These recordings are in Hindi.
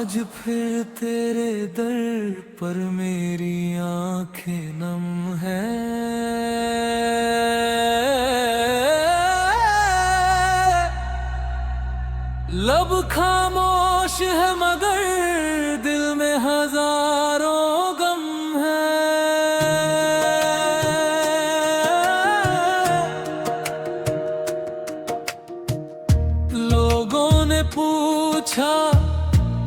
आज फिर तेरे दर पर मेरी आंखें नम है। लब खामोश है मगर दिल में हजारों गम है। लोगों ने पूछा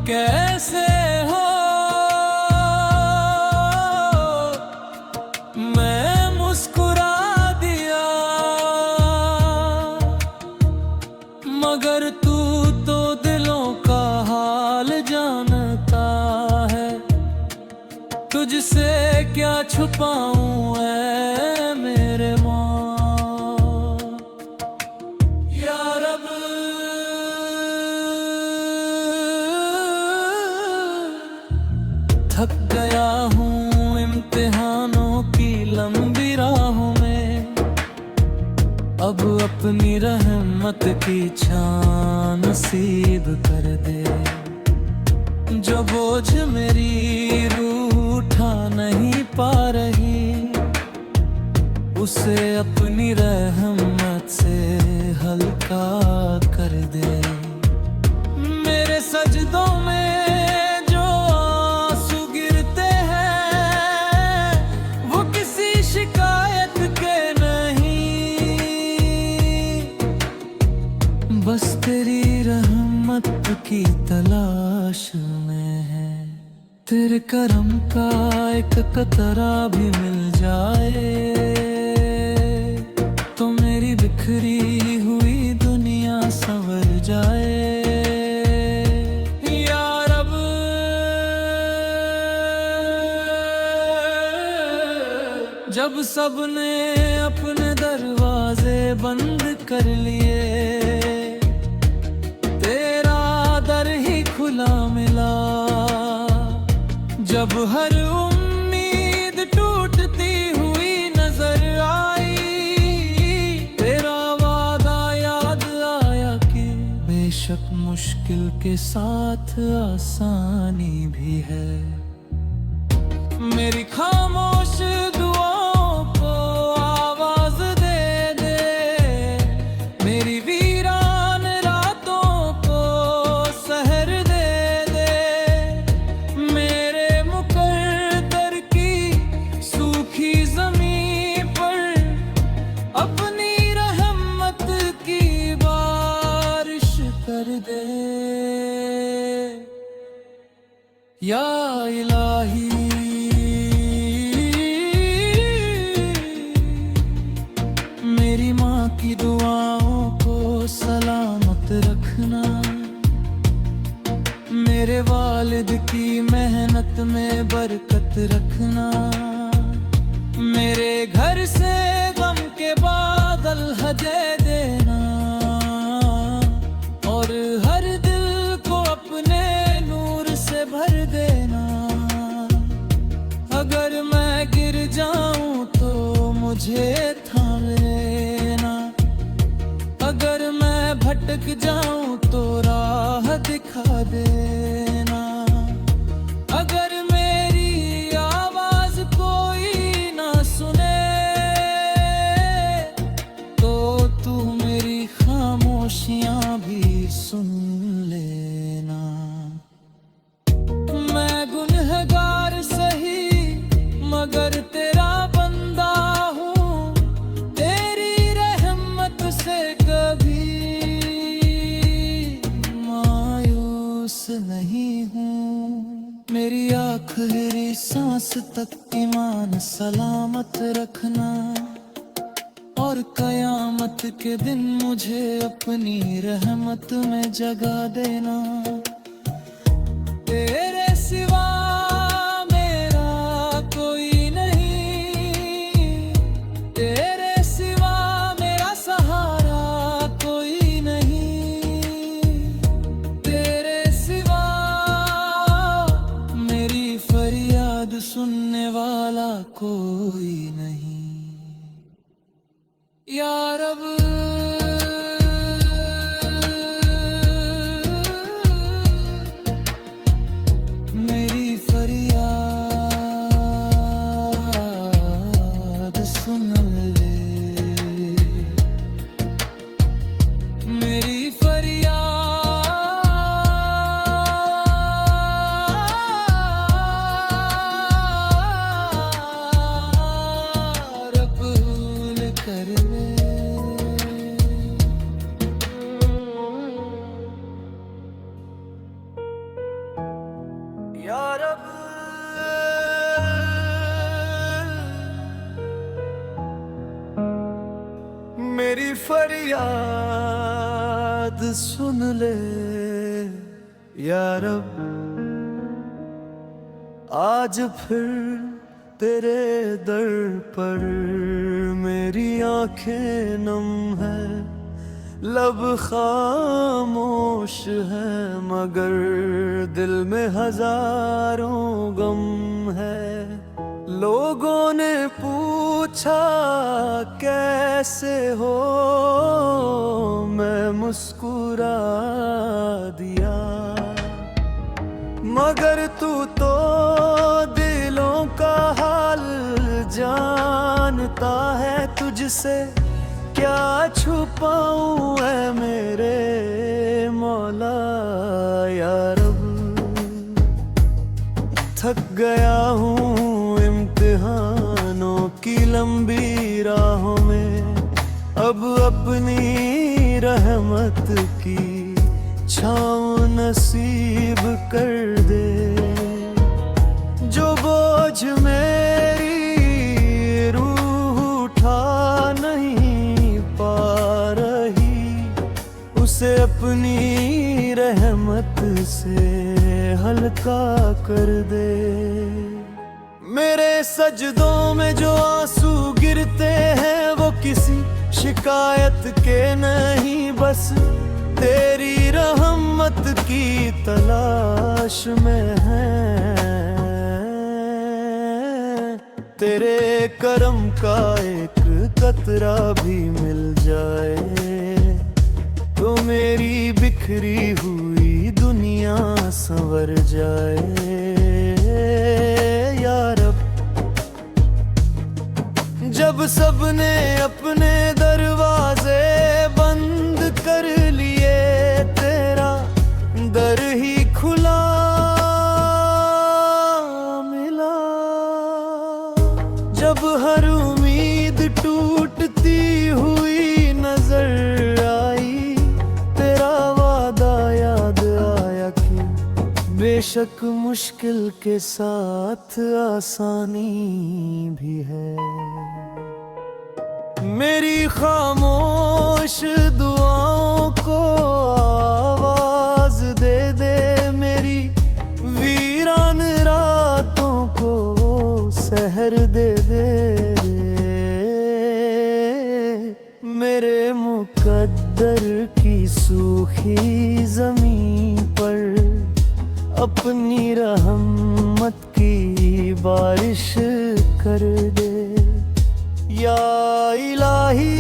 कैसे हो, मैं मुस्कुरा दिया, मगर तू तो दिलों का हाल जानता है। तुझसे क्या छुपाऊं ऐ मेरे मौला, या रब। थक गया हूँ इम्तिहानों की लंबी राहों में, अब अपनी रहमत की छान नसीब कर दे। जो बोझ मेरी रूह उठा नहीं पा रही, उसे अपनी रहमत से हल्का कर दे। मेरे सजदों में जो आंसू गिरते हैं, वो किसी शिकायत के नहीं, बस तेरी रहमत की तलाश में है। तेरे करम का एक कतरा भी मिल जाए तो मेरी बिखरी हुई दुनिया संवर जाए। या रब, जब सबने अपने दरवाजे बंद कर लिए, तेरा दर ही खुला मिला। जब हर उम्मीद टूटती हुई नजर आई, तेरा वादा याद आया कि बेशक मुश्किल के साथ आसानी भी है। मेरी खामोश दुआओं को आवाज दे दे, मेरी वीरान रातों को सहर दे दे। मेरे मुकद्दर की सूखी ज़मीं पर अपनी रहमत की बारिश कर दे। या इलाही, मेरी माँ की दुआओं को सलामत रखना, मेरे वालिद की मेहनत में बरकत रखना। मेरे घर से गम के बादल हजे देना, और हर दिल को अपने नूर से भर देना। अगर मैं गिर जाऊं तो मुझे थाम लेना, अगर मैं भटक जाऊं तो राह दिखा देना। अगर मेरी आवाज कोई ना सुने तो तू मेरी खामोशियां भी सुन लेना। मैं गुनहगार सही मगर तेरा बंदा हूँ, तेरी रहमत से कभी मायूस नहीं हूँ। मेरी आखिरी सांस तक ईमान सलामत रखना, और कयामत के दिन मुझे अपनी रहमत में जगा देना। तेरे सिवा मेरा कोई नहीं, तेरे सिवा मेरा सहारा कोई नहीं, तेरे सिवा मेरी फरियाद सुनने वाला कोई नहीं। या रब, फरियाद सुन ले या रब। आज फिर तेरे दर पर मेरी आंखें नम है, लब खामोश है, मगर दिल में हजारों गम है। लोगों ने पूछा कैसे हो, मैं मुस्कुरा दिया, मगर तू तो दिलों का हाल जानता है। तुझसे क्या छुपाऊं ऐ मेरे मौला या रब। थक गया हूँ इम्तिहानों की लंबी राहों में, अब अपनी रहमत की छाँव नसीब कर दे। जो बोझ मेरी रूह उठा नहीं पा रही, उसे अपनी रहमत से हल्का कर दे। मेरे सजदों में जो आंसू गिरते हैं वो किसी शिकायत के नहीं, बस तेरी रहमत की तलाश में है। तेरे करम का एक कतरा भी मिल जाए तो मेरी बिखरी हुई दुनिया संवर जाए या रब। जब सबने अपने दरवाजे बंद कर लिए, तेरा दर ही खुला मिला। जब हर उम्मीद टूटती हुई नजर आई, तेरा वादा याद आया कि बेशक मुश्किल के साथ आसानी भी है। मेरी खामोश दुआओं को आवाज दे दे, मेरी वीरान रातों को सहर दे दे। मेरे मुकद्दर की सूखी जमीन पर अपनी रहमत की बारिश कर दे या इलाही।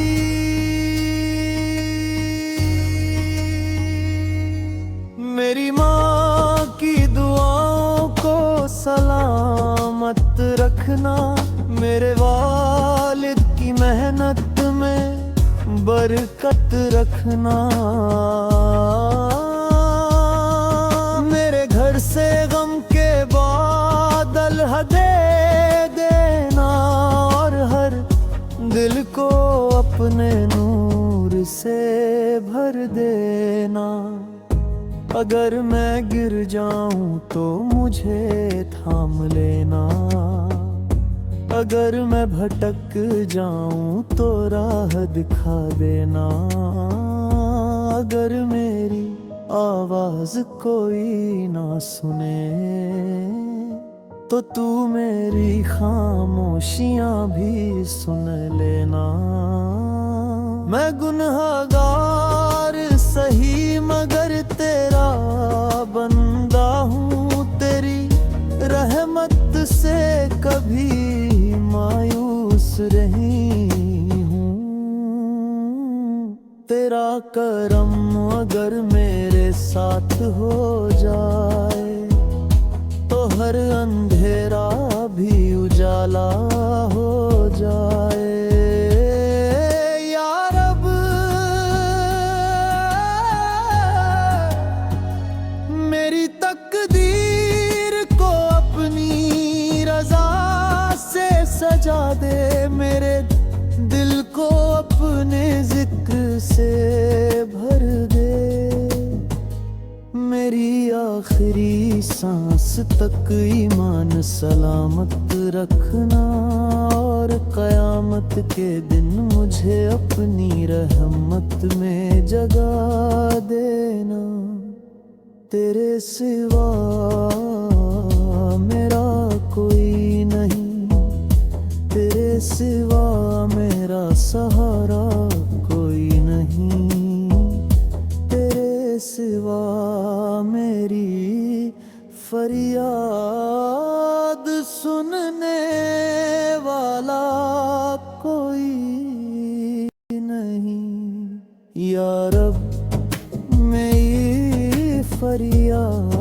मेरी माँ की दुआओं को सलामत रखना, मेरे वालिद की मेहनत में बरकत रखना। मेरे घर से गम के बादल हटे देना और हर दिल को अपने नूर से भर देना। अगर मैं गिर जाऊं तो मुझे थाम लेना, अगर मैं भटक जाऊं तो राह दिखा देना। अगर मेरी आवाज कोई ना सुने तो तू मेरी खामोशियां भी सुन लेना। मैं गुनहगार सही मगर तेरा बंदा हूँ, तेरी रहमत से कभी मायूस नहीं हूँ। तेरा करम अगर मेरे साथ हो जाए तो हर अंधेरा भी उजाला हो जाए या रब। मेरी तकदीर को अपनी रजा से सजा दे, मेरे दिल को अपने जिक्र से भर दे। मेरी आखिरी सांस तक ईमान सलामत रखना और और कयामत के दिन मुझे अपनी रहमत में जगा देना। तेरे सिवा मेरा कोई नहीं, तेरे सिवा मेरा सहारा कोई नहीं, तेरे सिवा मेरी फरियाद सुनने वाला कोई नहीं। या रब मेरी फरियाद